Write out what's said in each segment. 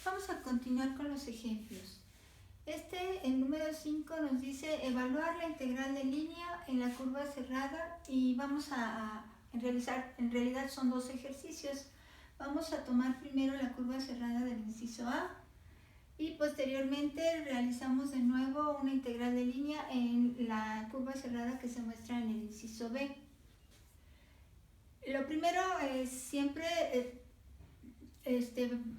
Vamos a continuar con los ejemplos. El número 5 nos dice evaluar la integral de línea en la curva cerrada y vamos a realizar, en realidad son dos ejercicios. Vamos a tomar primero la curva cerrada del inciso A y posteriormente realizamos de nuevo una integral de línea en la curva cerrada que se muestra en el inciso B. Lo primero es siempre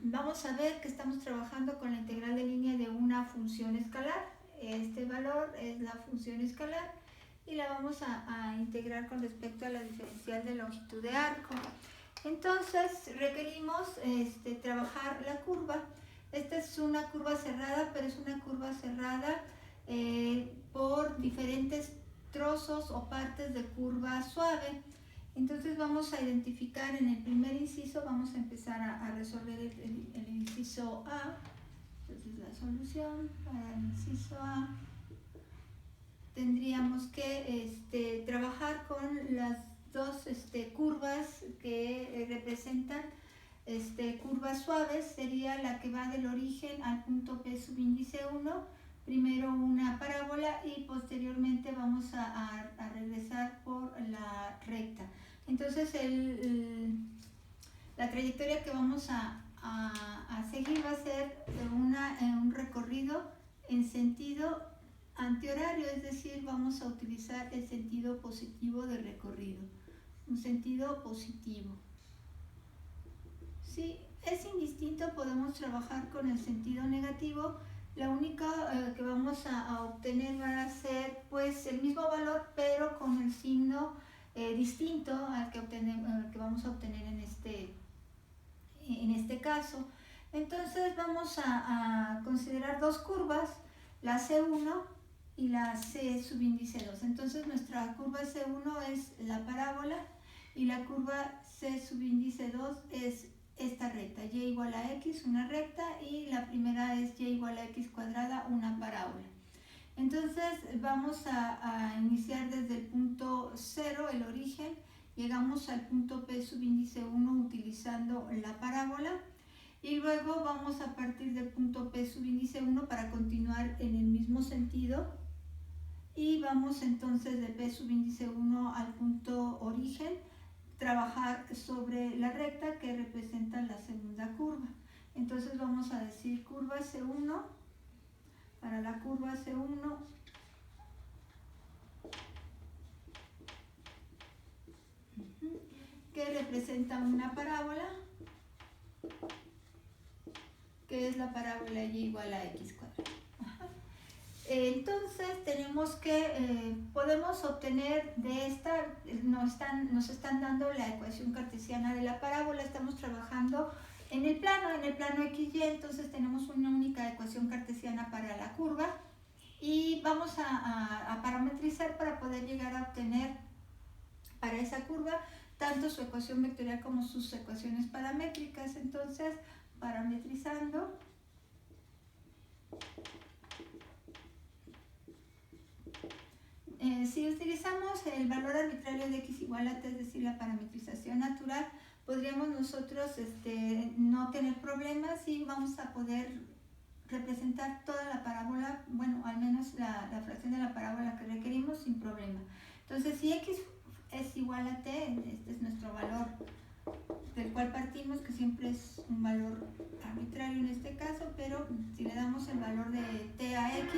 vamos a ver que estamos trabajando con la integral de línea de una función escalar. Este valor es la función escalar y la vamos a integrar con respecto a la diferencial de longitud de arco. Entonces requerimos trabajar la curva. Esta es una curva cerrada, pero es una curva cerrada por diferentes trozos o partes de curva suave. Entonces vamos a identificar en el primer inciso, vamos a empezar a resolver el inciso A. Entonces la solución para el inciso A tendríamos que trabajar con las dos curvas que representan curvas suaves. Sería la que va del origen al punto P subíndice 1. Primero una parábola y posteriormente vamos a regresar por la recta. Entonces la trayectoria que vamos a seguir va a ser un recorrido en sentido antihorario, es decir, vamos a utilizar el sentido positivo de recorrido, un sentido positivo. Si es indistinto, podemos trabajar con el sentido negativo. La única que vamos a obtener va a ser pues el mismo valor, pero con el signo distinto al que vamos a obtener en este caso. Entonces vamos a considerar dos curvas, la C1 y la C subíndice 2. Entonces nuestra curva C1 es la parábola y la curva C subíndice 2 es esta recta, y igual a x, una recta, y la primera es y igual a x cuadrada, una parábola. Entonces vamos a iniciar desde el punto 0, el origen, llegamos al punto P subíndice 1 utilizando la parábola, y luego vamos a partir del punto P subíndice 1 para continuar en el mismo sentido, y vamos entonces de P subíndice 1 al punto origen, trabajar sobre la recta que representa la segunda curva. Entonces vamos a decir curva C1, para la curva C1 que representa una parábola, que es la parábola y igual a x cuadrado. Entonces tenemos que, podemos obtener de esta, nos están dando la ecuación cartesiana de la parábola, estamos trabajando en el plano XY, entonces tenemos una única ecuación cartesiana para la curva y vamos a parametrizar para poder llegar a obtener para esa curva tanto su ecuación vectorial como sus ecuaciones paramétricas. Entonces, parametrizando, si utilizamos el valor arbitrario de x igual a t, es decir, la parametrización natural, podríamos nosotros no tener problemas y vamos a poder representar toda la parábola, bueno, al menos la fracción de la parábola que requerimos sin problema. Entonces, si x es igual a t, este es nuestro valor del cual partimos, que siempre es un valor arbitrario en este caso, pero si le damos el valor de t a x,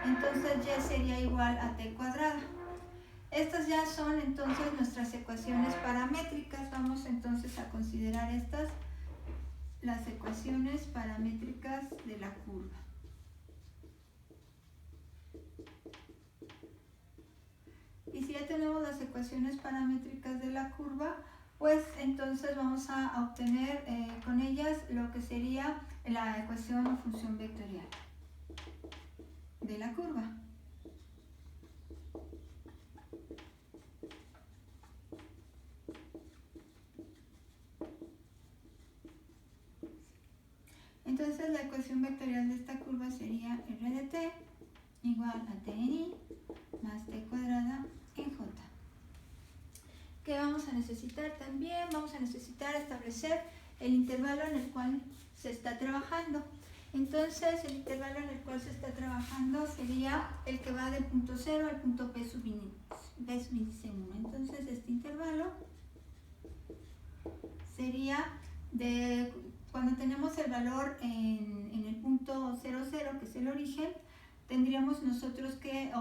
entonces y sería igual a t cuadrada. Estas ya son entonces nuestras ecuaciones paramétricas. Vamos entonces a considerar estas, las ecuaciones paramétricas de la curva. Y si ya tenemos las ecuaciones paramétricas de la curva, pues entonces vamos a obtener con ellas lo que sería la ecuación o función vectorial de la curva. Entonces la ecuación vectorial de esta curva sería r de t igual a t en i más t cuadrada en j. ¿Qué vamos a necesitar también? Vamos a necesitar establecer el intervalo en el cual se está trabajando. Entonces, el intervalo en el cual se está trabajando sería el que va del punto 0 al punto P subíndice 1. Entonces, este intervalo sería de cuando tenemos el valor en el punto 0, 0, que es el origen, tendríamos nosotros que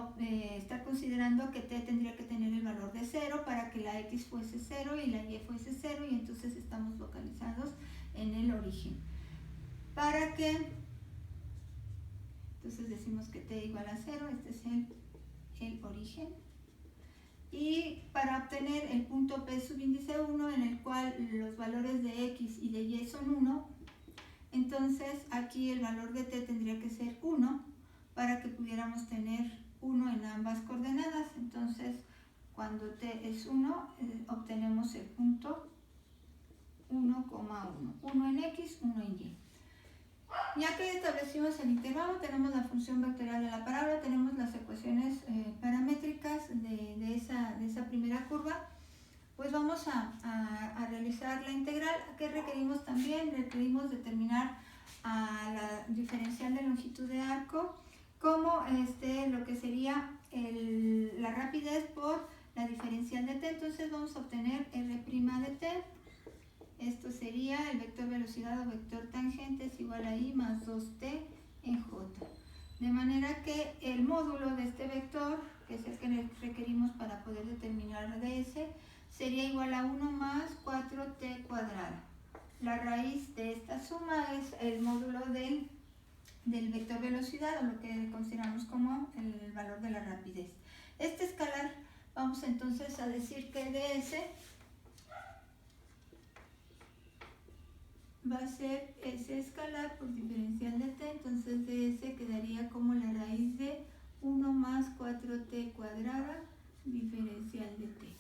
estar considerando que t tendría que tener el valor de 0 para que la x fuese 0 y la y fuese 0, y entonces estamos localizados en el origen. Para que, entonces decimos que t igual a 0, este es el origen. Y para obtener el punto P subíndice 1, en el cual los valores de x y de y son 1, entonces aquí el valor de t tendría que ser 1 para que pudiéramos tener 1 en ambas coordenadas. Entonces, cuando t es 1, obtenemos el punto 1,1. 1 en x, 1 en y. Ya que establecimos el intervalo, tenemos la función vectorial de la parábola, tenemos las ecuaciones paramétricas de esa primera curva, pues vamos a realizar la integral. ¿Qué requerimos también? Requerimos determinar a la diferencial de longitud de arco como lo que sería la rapidez por la diferencial de t. Entonces vamos a obtener r' de t. Esto sería el vector velocidad o vector tangente es igual a i más 2t en j. De manera que el módulo de este vector, que es el que requerimos para poder determinar ds, sería igual a 1 más 4t cuadrada. La raíz de esta suma es el módulo del vector velocidad, o lo que consideramos como el valor de la rapidez. Este escalar, vamos entonces a decir que ds va a ser S escalar por diferencial de t, entonces ds quedaría como la raíz de 1 más 4t cuadrada diferencial de t.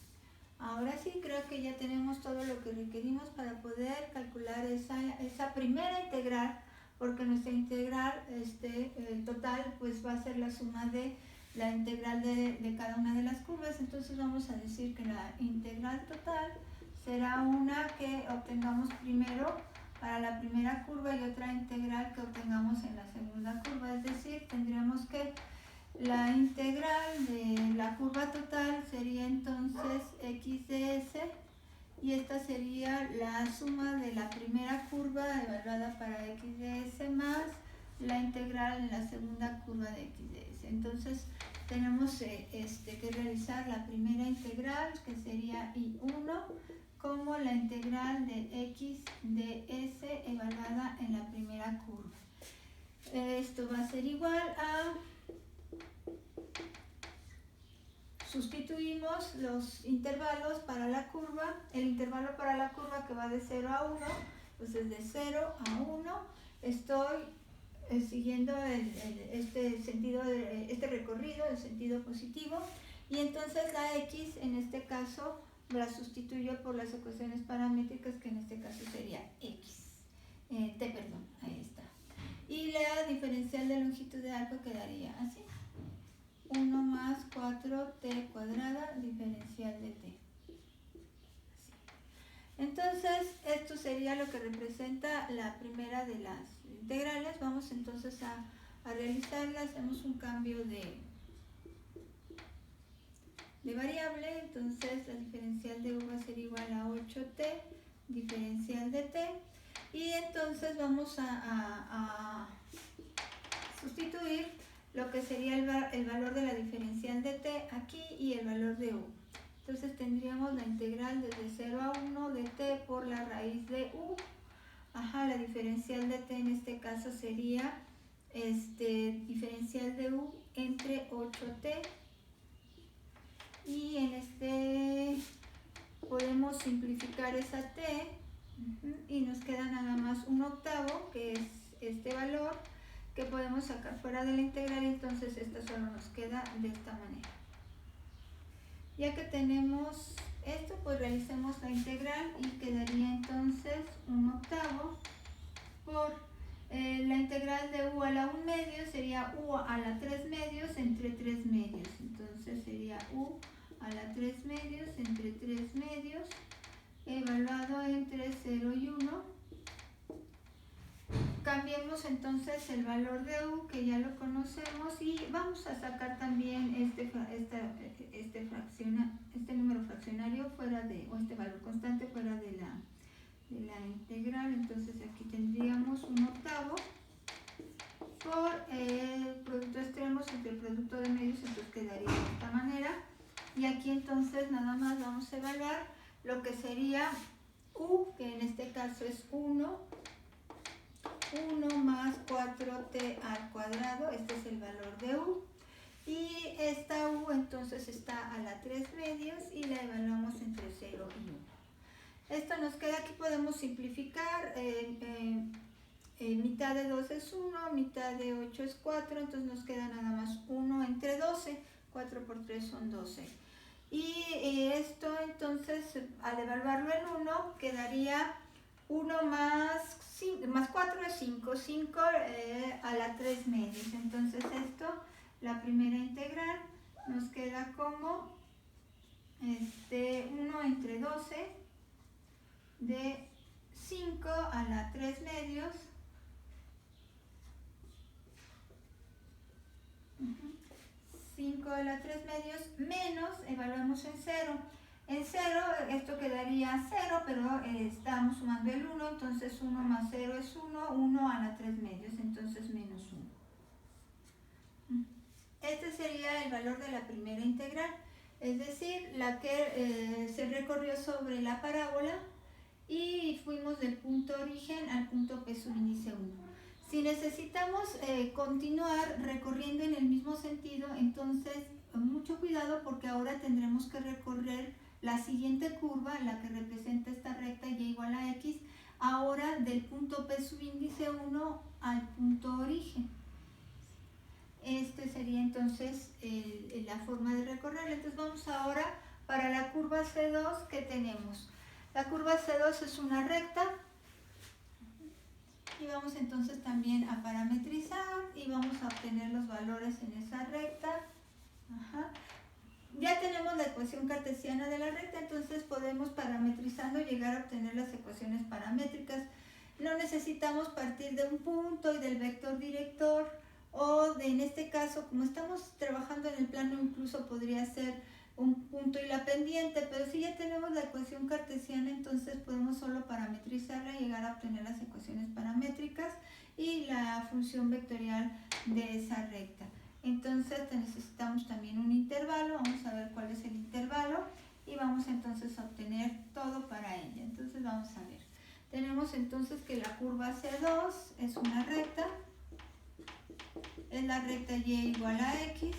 Ahora sí, creo que ya tenemos todo lo que requerimos para poder calcular esa primera integral, porque nuestra integral total pues va a ser la suma de la integral de cada una de las curvas. Entonces vamos a decir que la integral total será una que obtengamos primero para la primera curva y otra integral que obtengamos en la segunda curva. Es decir, tendríamos que la integral de la curva total sería entonces x de s, y esta sería la suma de la primera curva evaluada para x de s más la integral en la segunda curva de x de s. Entonces tenemos que realizar la primera integral, que sería i1, como la integral de x de s evaluada en la primera curva. Esto va a ser igual a, sustituimos los intervalos para la curva. El intervalo para la curva que va de 0 a 1, pues es de 0 a 1. Estoy siguiendo este recorrido, el sentido positivo, y entonces la x en este caso la sustituyo por las ecuaciones paramétricas, que en este caso sería t, perdón, ahí está. Y la diferencial de longitud de arco quedaría así: 1 más 4t cuadrada diferencial de t. Así. Entonces, esto sería lo que representa la primera de las integrales. Vamos entonces a realizarla. Hacemos un cambio de variable. Entonces, la diferencial de u va a ser igual a 8t diferencial de t. Y entonces vamos a sustituir lo que sería el valor de la diferencial de t aquí y el valor de u. Entonces tendríamos la integral desde 0 a 1 de t por la raíz de u. La diferencial de t en este caso sería diferencial de u entre 8t. Y en podemos simplificar esa t, y nos queda nada más 1/8, que es este valor, que podemos sacar fuera de la integral. Entonces esta solo nos queda de esta manera. Ya que tenemos esto, pues realicemos la integral y quedaría entonces 1/8 por la integral de u a la 1 medio, sería u a la 3 medios entre 3 medios. Entonces sería u a la 3 medios entre 3 medios evaluado entre 0 y 1. tenemos entonces el valor de U, que ya lo conocemos, y vamos a sacar también este número fraccionario fuera de, o este valor constante fuera de la integral. Entonces aquí tendríamos 1/8 por el producto extremos entre el producto de medios, entonces quedaría de esta manera. Y aquí entonces nada más vamos a evaluar lo que sería U, que en este caso es 1 más 4t al cuadrado, este es el valor de U. Y esta U entonces está a la 3 medios y la evaluamos entre 0 y 1. Esto nos queda, aquí podemos simplificar, mitad de 2 es 1, mitad de 8 es 4, entonces nos queda nada más 1 entre 12, 4 por 3 son 12. Y esto entonces, al evaluarlo en 1, quedaría 1 más 4 es 5, 5 a la 3 medios. Entonces esto, la primera integral, nos queda como 1 entre 12 de 5 a la 3 medios. 5 a la 3 medios menos, evaluamos en 0. En 0 esto quedaría 0, pero estamos sumando el 1, entonces 1 más 0 es 1, 1 a la 3 medios, entonces menos 1. Este sería el valor de la primera integral, es decir, la que se recorrió sobre la parábola y fuimos del punto origen al punto P subíndice 1. Si necesitamos continuar recorriendo en el mismo sentido, entonces mucho cuidado, porque ahora tendremos que recorrer la siguiente curva, la que representa esta recta y igual a x, ahora del punto P subíndice 1 al punto origen. Este sería entonces la forma de recorrer. Entonces vamos ahora para la curva C2 que tenemos. La curva C2 es una recta. Y vamos entonces también a parametrizar y vamos a obtener los valores en esa recta. Ya tenemos la ecuación cartesiana de la recta, entonces podemos, parametrizando, llegar a obtener las ecuaciones paramétricas. No necesitamos partir de un punto y del vector director, en este caso, como estamos trabajando en el plano, incluso podría ser un punto y la pendiente, pero si ya tenemos la ecuación cartesiana, entonces podemos solo parametrizarla y llegar a obtener las ecuaciones paramétricas y la función vectorial de esa recta. Entonces necesitamos también un intervalo, vamos a ver cuál es el intervalo y vamos entonces a obtener todo para ella. Entonces vamos a ver, tenemos entonces que la curva C2 es una recta, es la recta y igual a x,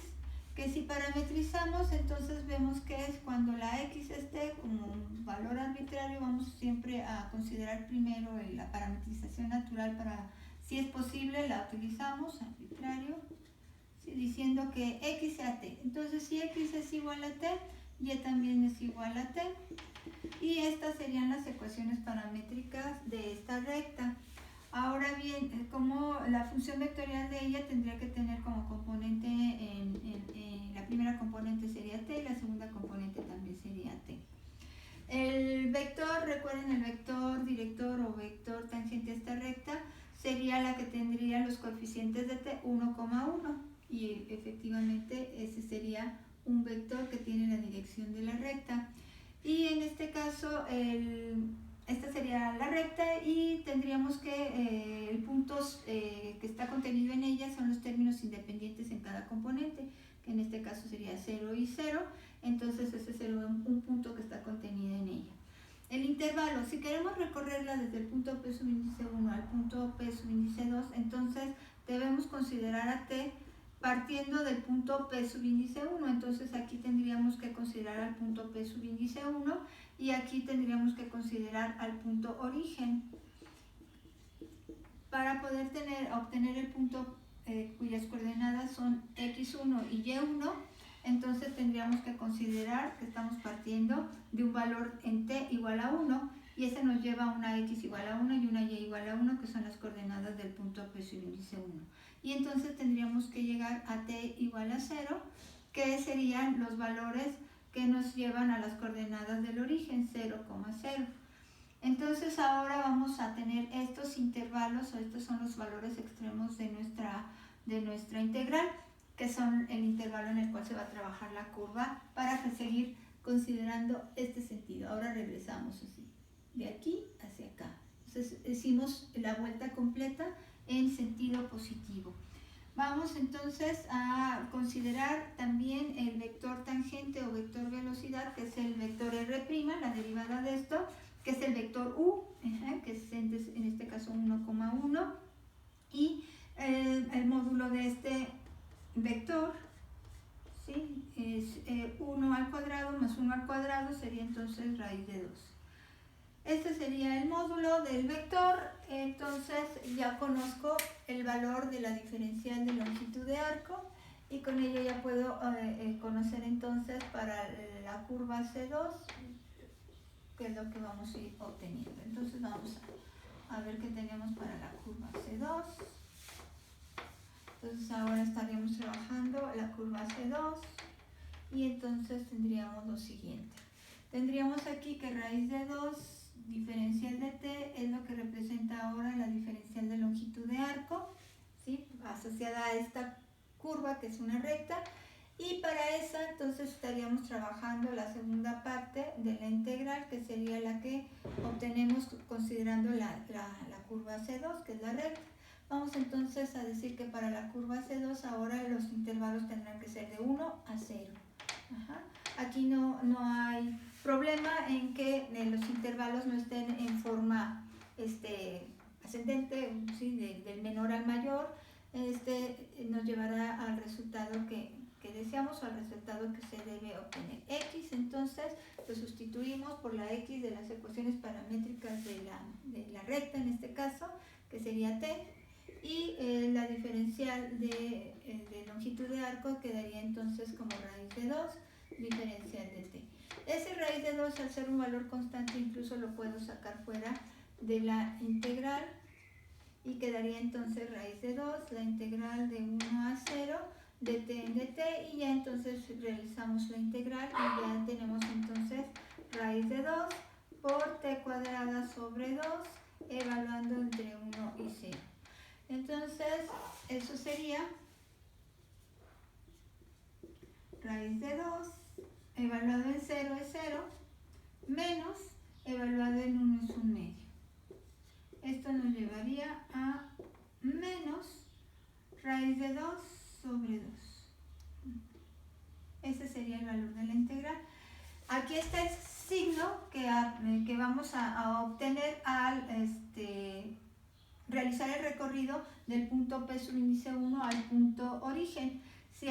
que si parametrizamos, entonces vemos que es cuando la x esté como un valor arbitrario, vamos siempre a considerar primero la parametrización natural para, si es posible, la utilizamos, arbitrario, ¿sí? Diciendo que x sea t. Entonces si x es igual a t, y también es igual a t, y estas serían las ecuaciones paramétricas de esta recta. Ahora bien, como la función vectorial de ella tendría que tener como componente, la primera componente sería t y la segunda componente también sería t. El vector, recuerden, el vector director o vector tangente a esta recta sería la que tendría los coeficientes de t 1,1, y efectivamente ese sería un vector que tiene la dirección de la recta. Y en este caso esta sería la recta y tendríamos que el punto que está contenido en ella son los términos independientes en cada componente, que en este caso sería 0 y 0, entonces ese es un punto que está contenido en ella. El intervalo, si queremos recorrerla desde el punto P subíndice 1 al punto P subíndice 2, entonces debemos considerar a t partiendo del punto P subíndice 1, entonces aquí tendríamos que considerar al punto P subíndice 1 y aquí tendríamos que considerar al punto origen. Para poder obtener el punto cuyas coordenadas son x1 y y1, entonces tendríamos que considerar que estamos partiendo de un valor en t igual a 1 y ese nos lleva a una x igual a 1 y una y igual a 1, que son las coordenadas del punto P subíndice 1. Y entonces tendríamos que llegar a t igual a 0, que serían los valores que nos llevan a las coordenadas del origen, 0,0. Entonces ahora vamos a tener estos intervalos, o estos son los valores extremos de nuestra integral, que son el intervalo en el cual se va a trabajar la curva para seguir considerando este sentido. Ahora regresamos así, de aquí hacia acá. Entonces hicimos la vuelta completa en sentido positivo. Vamos entonces a considerar también el vector tangente o vector velocidad, que es el vector R', la derivada de esto, que es el vector U, que es en este caso 1,1, y el módulo de este vector, ¿sí?, es 1 al cuadrado más 1 al cuadrado, sería entonces raíz de 2. Este sería el módulo del vector. Entonces ya conozco el valor de la diferencial de longitud de arco, y con ello ya puedo conocer entonces para la curva C2 qué es lo que vamos a ir obteniendo. Entonces vamos a ver qué tenemos para la curva C2. Entonces ahora estaríamos trabajando la curva C2, y entonces tendríamos lo siguiente. Tendríamos aquí que raíz de 2 diferencial de t es lo que representa ahora la diferencial de longitud de arco, ¿sí?, asociada a esta curva que es una recta, y para esa entonces estaríamos trabajando la segunda parte de la integral, que sería la que obtenemos considerando la curva C2, que es la recta. Vamos entonces a decir que para la curva C2 ahora los intervalos tendrán que ser de 1 a 0. Aquí no hay problema en que los intervalos no estén en forma ascendente, ¿sí?, del menor al mayor. Nos llevará al resultado que deseamos, o al resultado que se debe obtener. X, entonces lo sustituimos por la X de las ecuaciones paramétricas de la recta, en este caso, que sería t, y la diferencial de longitud de arco quedaría entonces como raíz de 2 diferencial de t. Ese raíz de 2, al ser un valor constante, incluso lo puedo sacar fuera de la integral, y quedaría entonces raíz de 2, la integral de 1 a 0 de t en dt, y ya entonces realizamos la integral y ya tenemos entonces raíz de 2 por t cuadrada sobre 2, evaluando entre 1 y 0. Entonces eso sería raíz de 2 evaluado en 0 es 0, menos evaluado en 1 es 1 medio. Esto nos llevaría a menos raíz de 2 sobre 2. Ese sería el valor de la integral. Aquí está el signo que vamos a obtener al realizar el recorrido del punto P subíndice 1 al punto origen. Si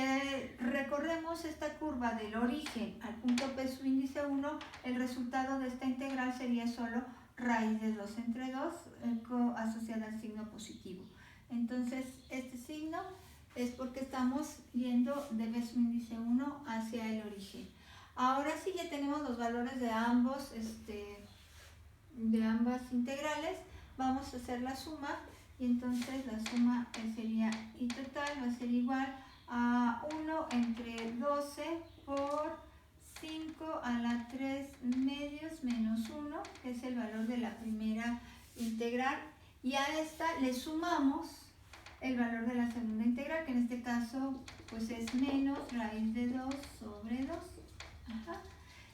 recorremos esta curva del origen al punto P subíndice 1, el resultado de esta integral sería solo raíz de 2 entre 2 asociada al signo positivo. Entonces este signo es porque estamos yendo de P subíndice 1 hacia el origen. Ahora sí ya tenemos los valores de ambas integrales. Vamos a hacer la suma, y entonces la suma sería I total va a ser igual a 1 entre 12 por 5 a la 3 medios menos 1, que es el valor de la primera integral, y a esta le sumamos el valor de la segunda integral, que en este caso pues es menos raíz de 2 sobre 2.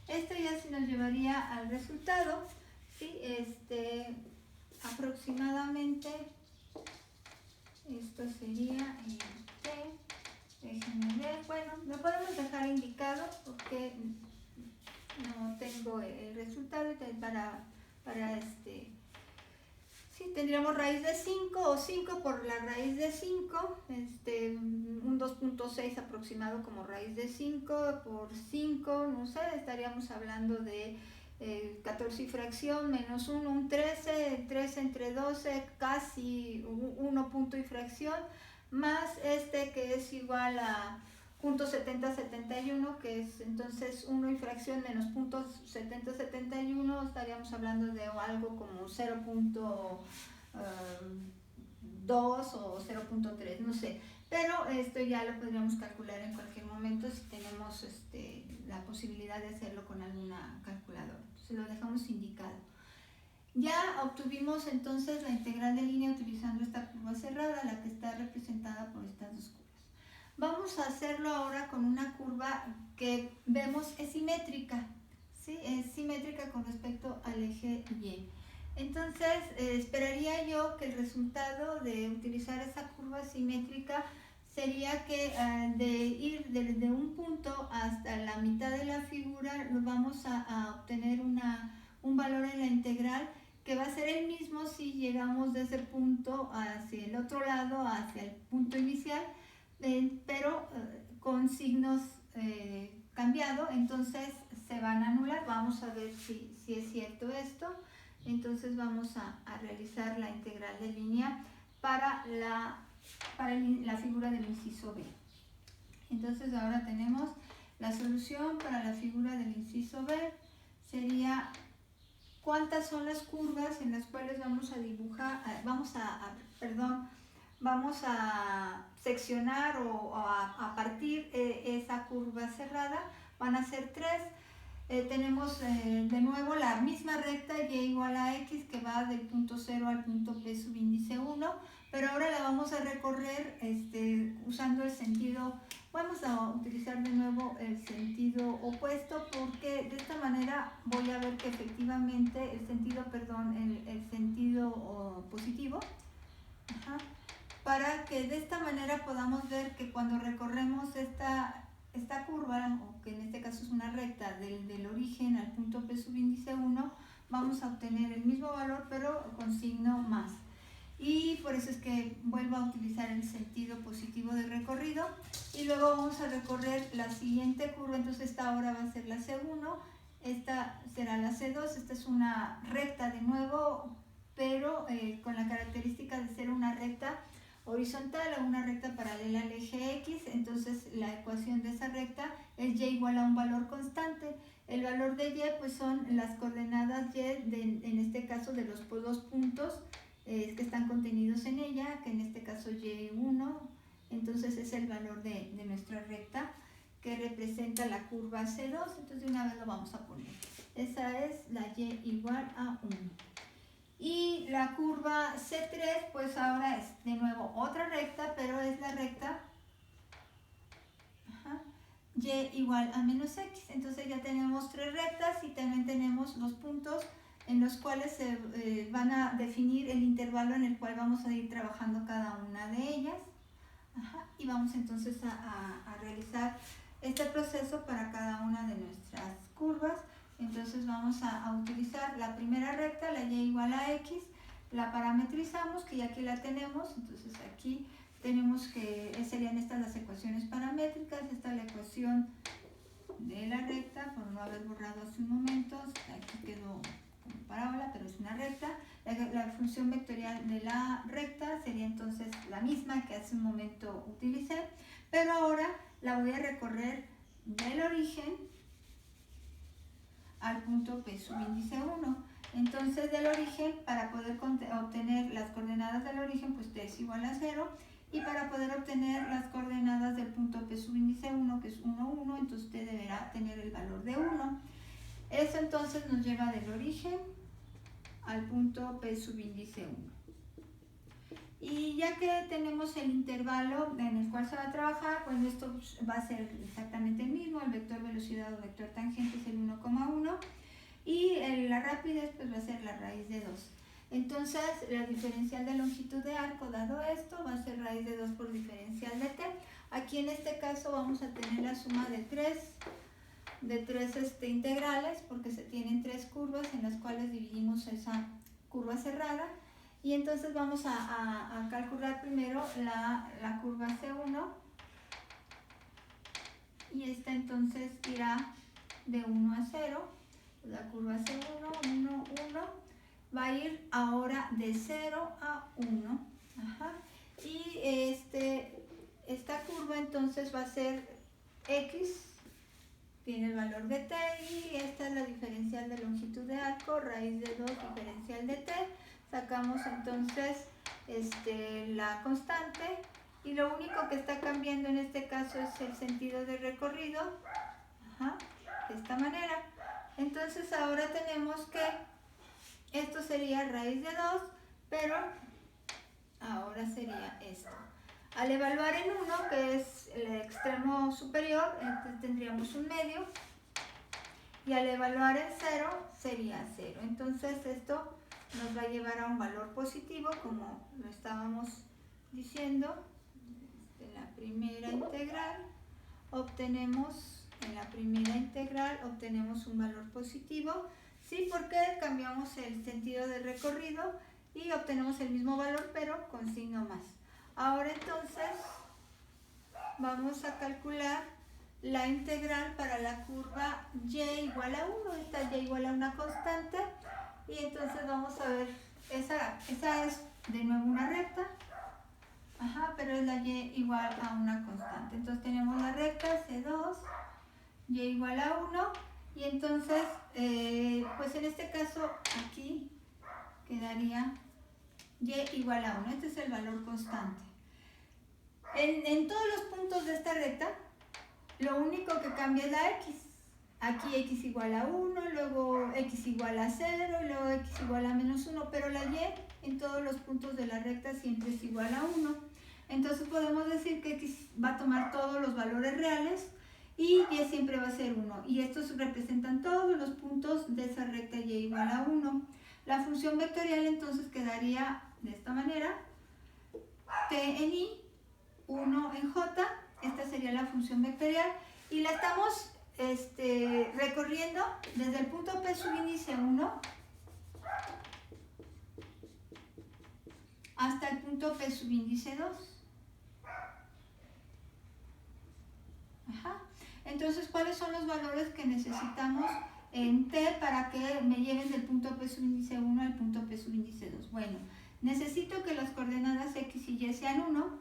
Esto ya sí nos llevaría al resultado, ¿sí? Aproximadamente esto sería t. Déjenme ver, bueno, lo podemos dejar indicado porque no tengo el resultado para sí, tendríamos raíz de 5 o 5 por la raíz de 5, un 2.6 aproximado como raíz de 5 por 5, no sé, estaríamos hablando de 14 y fracción menos 1, un 13, 13 entre 12, casi 1 punto y fracción, más que es igual a punto 7071, que es entonces 1 y fracción menos punto 7071, estaríamos hablando de algo como 0.2 o 0.3, no sé, pero esto ya lo podríamos calcular en cualquier momento si tenemos la posibilidad de hacerlo con alguna calculadora. Entonces lo dejamos indicado. Ya obtuvimos entonces la integral de línea utilizando esta curva cerrada, la que está representada por estas dos curvas. Vamos a hacerlo ahora con una curva que vemos es simétrica, ¿sí? Es simétrica con respecto al eje Y. Entonces, esperaría yo que el resultado de utilizar esa curva simétrica sería que de ir desde un punto hasta la mitad de la figura, vamos a obtener un valor en la integral que va a ser el mismo si llegamos de ese punto hacia el otro lado, hacia el punto inicial, pero con signos cambiados, entonces se van a anular. Vamos a ver si es cierto esto. Entonces vamos a realizar la integral de línea para la figura del inciso B. Entonces ahora tenemos la solución para la figura del inciso B. Sería cuántas son las curvas en las cuales vamos a dibujar, vamos a seccionar o a partir esa curva cerrada. Van a ser 3. Tenemos de nuevo la misma recta y igual a x que va del punto 0 al punto p subíndice 1, pero ahora la vamos a recorrer usando el sentido, vamos a utilizar de nuevo el sentido opuesto, porque de esta manera voy a ver que efectivamente el sentido positivo, para que de esta manera podamos ver que cuando recorremos esta curva, o que en este caso es una recta del origen al punto P subíndice 1, vamos a obtener el mismo valor pero con signo más. Y por eso es que vuelvo a utilizar el sentido positivo de recorrido. Y luego vamos a recorrer la siguiente curva, entonces esta ahora va a ser la C1, esta será la C2, esta es una recta de nuevo, pero con la característica de ser una recta horizontal a una recta paralela al eje X. Entonces la ecuación de esa recta es y igual a un valor constante. El valor de y pues son las coordenadas y en este caso de los dos puntos que están contenidos en ella, que en este caso y1, entonces es el valor de nuestra recta que representa la curva C2. Entonces de una vez lo vamos a poner, esa es la y igual a 1. Y la curva C3 pues ahora es de nuevo otra recta, pero es la recta y igual a menos x. Entonces ya tenemos 3 rectas y también tenemos los puntos en los cuales se van a definir el intervalo en el cual vamos a ir trabajando cada una de ellas. Y vamos entonces a realizar este proceso para cada una de nuestras curvas. Entonces vamos a utilizar la primera recta, la y igual a x, la parametrizamos, que ya aquí la tenemos. Entonces aquí tenemos que serían estas las ecuaciones paramétricas. Esta es la ecuación de la recta, por no haber borrado hace un momento, aquí quedó como parábola, pero es una recta. La función vectorial de la recta sería entonces la misma que hace un momento utilicé, pero ahora la voy a recorrer del origen al punto P subíndice 1. Entonces del origen, para poder obtener las coordenadas del origen, pues T es igual a 0, y para poder obtener las coordenadas del punto P subíndice 1, que es 1, 1, entonces T deberá tener el valor de 1. Eso entonces nos lleva del origen al punto P subíndice 1. Y ya que tenemos el intervalo en el cual se va a trabajar, pues esto va a ser exactamente el mismo. El vector velocidad o vector tangente es el 1,1 y la rapidez pues va a ser la raíz de 2. Entonces la diferencial de longitud de arco, dado esto, va a ser raíz de 2 por diferencial de t. Aquí en este caso vamos a tener la suma de tres integrales, porque se tienen 3 curvas en las cuales dividimos esa curva cerrada. Y entonces vamos a calcular primero la curva C1, y esta entonces irá de 1 a 0. La curva C1, 1, 1, va a ir ahora de 0 a 1. Y esta curva entonces va a ser x, tiene el valor de t, y esta es la diferencial de longitud de arco, raíz de 2 diferencial de t. Sacamos entonces la constante, y lo único que está cambiando en este caso es el sentido de recorrido, de esta manera. Entonces ahora tenemos que Esto sería raíz de 2, pero ahora sería esto. Al evaluar en 1, que es el extremo superior, tendríamos un medio. Y al evaluar en 0, sería 0. Entonces esto nos va a llevar a un valor positivo, como lo estábamos diciendo. En la primera integral obtenemos un valor positivo. Sí, porque cambiamos el sentido del recorrido y obtenemos el mismo valor, pero con signo más. Ahora entonces vamos a calcular la integral para la curva y igual a 1. Esta y igual a una constante. Y entonces vamos a ver, esa es de nuevo una recta. Pero es la y igual a una constante. Entonces tenemos la recta C2, y igual a 1. Y entonces, pues en este caso aquí quedaría y igual a 1. Este es el valor constante. En todos los puntos de esta recta, lo único que cambia es la x. Aquí x igual a 1, luego x igual a 0, y luego x igual a menos 1, pero la y en todos los puntos de la recta siempre es igual a 1. Entonces podemos decir que x va a tomar todos los valores reales y y siempre va a ser 1. Y estos representan todos los puntos de esa recta y igual a 1. La función vectorial entonces quedaría de esta manera: t en i, 1 en j. Esta sería la función vectorial y la estamos recorriendo desde el punto P subíndice 1 hasta el punto P subíndice 2. Entonces, ¿cuáles son los valores que necesitamos en T para que me lleven del punto P subíndice 1 al punto P subíndice 2? Bueno, necesito que las coordenadas X y Y sean 1.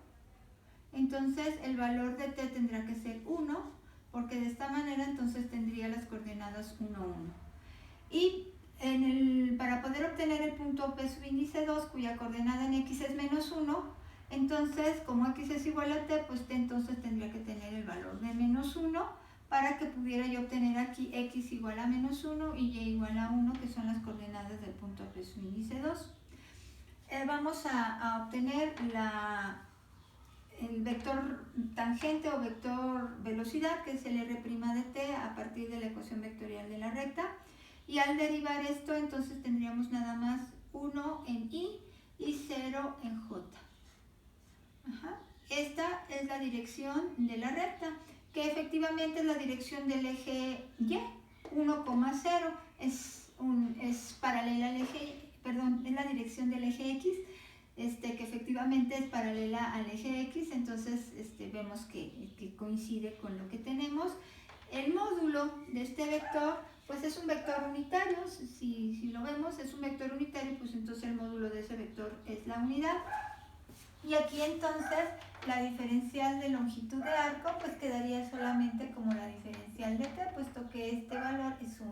Entonces, el valor de T tendrá que ser 1, porque de esta manera entonces tendría las coordenadas 1, 1. Y para poder obtener el punto P subíndice 2, cuya coordenada en X es menos 1, entonces, como X es igual a T, pues T entonces tendría que tener el valor de menos 1 para que pudiera yo obtener aquí X igual a menos 1 y Y igual a 1, que son las coordenadas del punto P subíndice 2. Vamos a obtener el vector tangente o vector velocidad, que es el R' de t, a partir de la ecuación vectorial de la recta. Y al derivar esto, entonces tendríamos nada más 1 en i y 0 en j. Esta es la dirección de la recta, que efectivamente es la dirección del eje y, 1,0 es paralela al eje, perdón, es la dirección del eje x, que efectivamente es paralela al eje x. Entonces vemos que coincide con lo que tenemos. El módulo de este vector pues es un vector unitario. Si lo vemos, es un vector unitario, pues entonces el módulo de ese vector es la unidad. Y aquí entonces la diferencial de longitud de arco pues quedaría solamente como la diferencial de t, puesto que este valor es 1.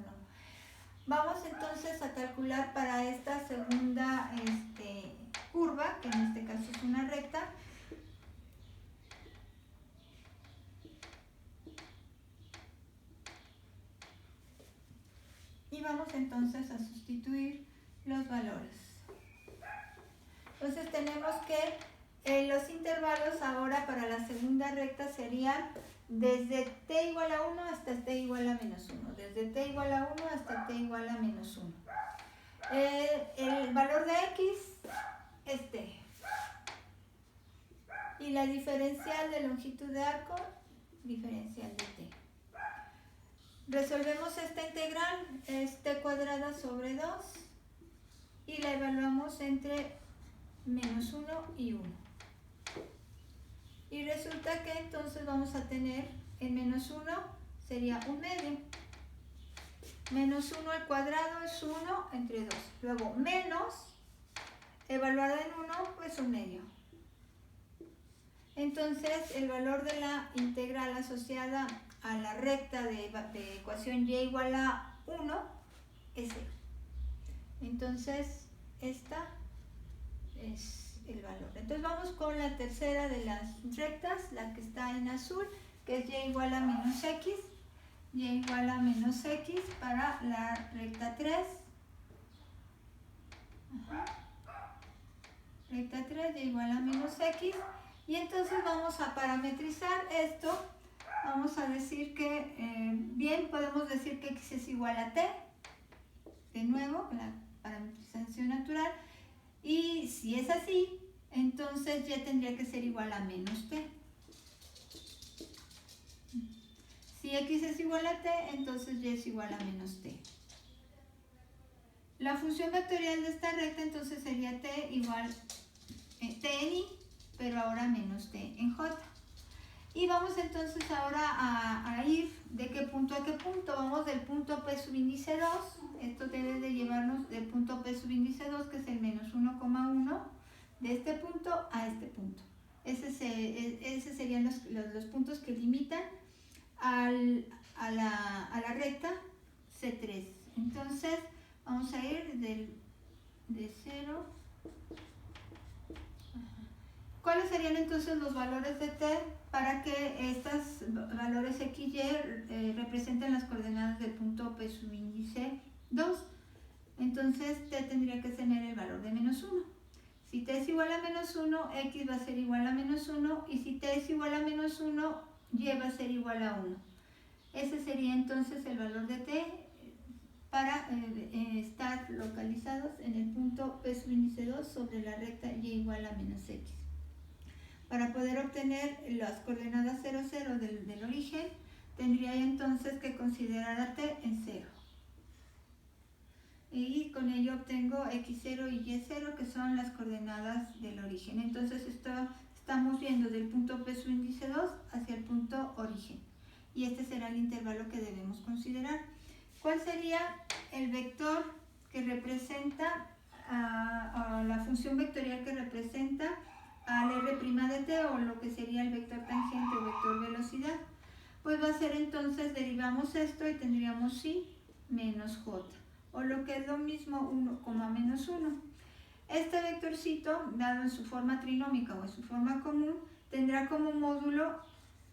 Vamos entonces a calcular para esta segunda curva, que en este caso es una recta. Y vamos entonces a sustituir los valores. Entonces tenemos que los intervalos ahora para la segunda recta serían desde t igual a 1 hasta t igual a menos 1. Desde t igual a 1 hasta t igual a menos 1. El valor de x es t. Y la diferencial de longitud de arco, diferencial de t. Resolvemos esta integral, es t cuadrada sobre 2. Y la evaluamos entre menos 1 y 1. Y resulta que entonces vamos a tener en menos 1 sería un medio. Menos 1 al cuadrado es 1 entre 2. Luego menos, evaluado en 1, pues un medio. Entonces el valor de la integral asociada a la recta de ecuación y igual a 1 es 0. Entonces esta es el valor. Entonces vamos con la tercera de las rectas, la que está en azul, que es y igual a menos x. Y igual a menos x para la recta 3. Recta 3 y igual a menos x. Y entonces vamos a parametrizar esto. Vamos a decir que, bien, podemos decir que x es igual a t. De nuevo, la parametrización natural. Y si es así, entonces y tendría que ser igual a menos t. Si x es igual a t, entonces y es igual a menos t. La función vectorial de esta recta entonces sería t igual t en i, pero ahora menos t en j. Y vamos entonces ahora a ir de qué punto a qué punto. Vamos del punto p subíndice 2. Esto debe de llevarnos del punto p subíndice 2, que es el menos 1,1, de este punto a este punto. Ese serían los puntos que limitan a la recta C3. Entonces vamos a ir de 0. ¿Cuáles serían entonces los valores de t para que estos valores x, y representen las coordenadas del punto p subíndice 2? Entonces t tendría que tener el valor de menos 1. Si t es igual a menos 1, x va a ser igual a menos 1, y si t es igual a menos 1, y va a ser igual a 1. Ese sería entonces el valor de t para estar localizados en el punto p subíndice 2 sobre la recta y igual a menos x. Para poder obtener las coordenadas 0, 0 del origen, tendría entonces que considerar a t en 0. Y con ello obtengo x0 y y0, que son las coordenadas del origen. Entonces estamos viendo del punto p subíndice 2 hacia el punto origen. Y este será el intervalo que debemos considerar. ¿Cuál sería el vector que representa a la función vectorial que representa al r' de t, o lo que sería el vector tangente o vector velocidad? Pues va a ser entonces, derivamos esto y tendríamos i menos j, o lo que es lo mismo 1, menos 1. Este vectorcito, dado en su forma trinómica o en su forma común, tendrá como módulo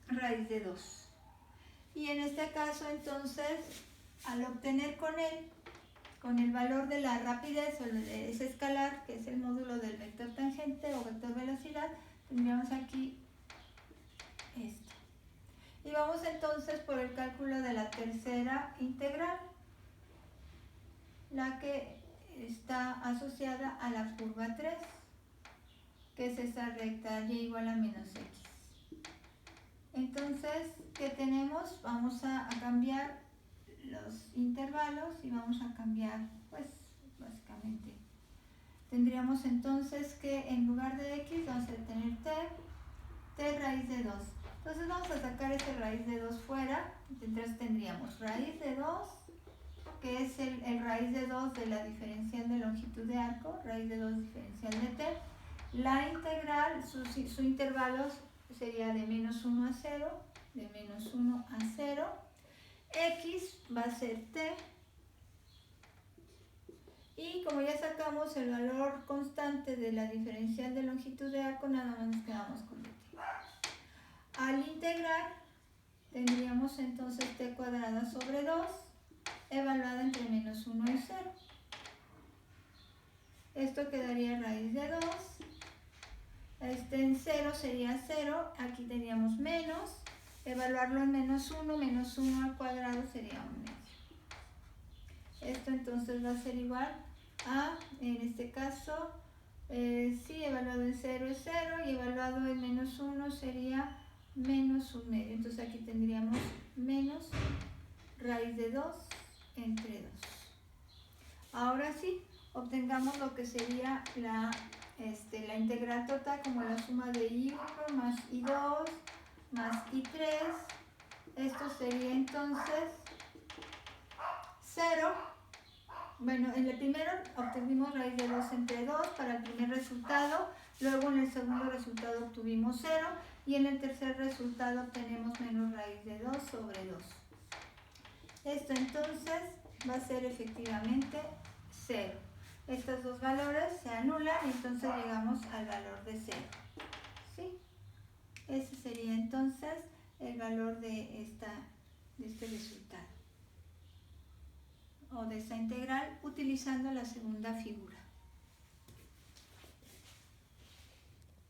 raíz de 2. Y en este caso entonces, al obtener con el valor de la rapidez o ese escalar, que es el módulo del vector tangente o vector velocidad, tendríamos aquí esto. Y vamos entonces por el cálculo de la tercera integral, la que está asociada a la curva 3, que es esa recta y igual a menos x. Entonces, ¿qué tenemos? Vamos a cambiar los intervalos y vamos a cambiar, pues, básicamente. Tendríamos entonces que en lugar de x vamos a tener t raíz de 2. Entonces vamos a sacar ese raíz de 2 fuera. Entonces tendríamos raíz de 2, que es el raíz de 2 de la diferencial de longitud de arco, raíz de 2 diferencial de t. La integral, su intervalo sería de menos 1 a 0, de menos 1 a 0. X va a ser t, y como ya sacamos el valor constante de la diferencial de longitud de arco, nada más nos quedamos con t. Al integrar, tendríamos entonces t cuadrada sobre 2, evaluada entre menos 1 y 0. Esto quedaría raíz de 2. En 0 sería 0, aquí tendríamos menos. Evaluarlo en menos 1 al cuadrado sería 1 medio. Esto entonces va a ser igual a, en este caso, sí, evaluado en 0 es 0, y evaluado en menos 1 sería menos 1 medio. Entonces aquí tendríamos menos raíz de 2 entre 2. Ahora sí, obtengamos lo que sería la integral total, como la suma de i1 más i2 más i3. Esto sería entonces 0. Bueno, en el primero obtuvimos raíz de 2 entre 2 para el primer resultado, luego en el segundo resultado obtuvimos 0, y en el tercer resultado obtenemos menos raíz de 2 sobre 2. Esto entonces va a ser efectivamente 0. Estos dos valores se anulan y entonces llegamos al valor de 0. ¿Sí? Ese sería entonces el valor de este resultado, o de esta integral, utilizando la segunda figura.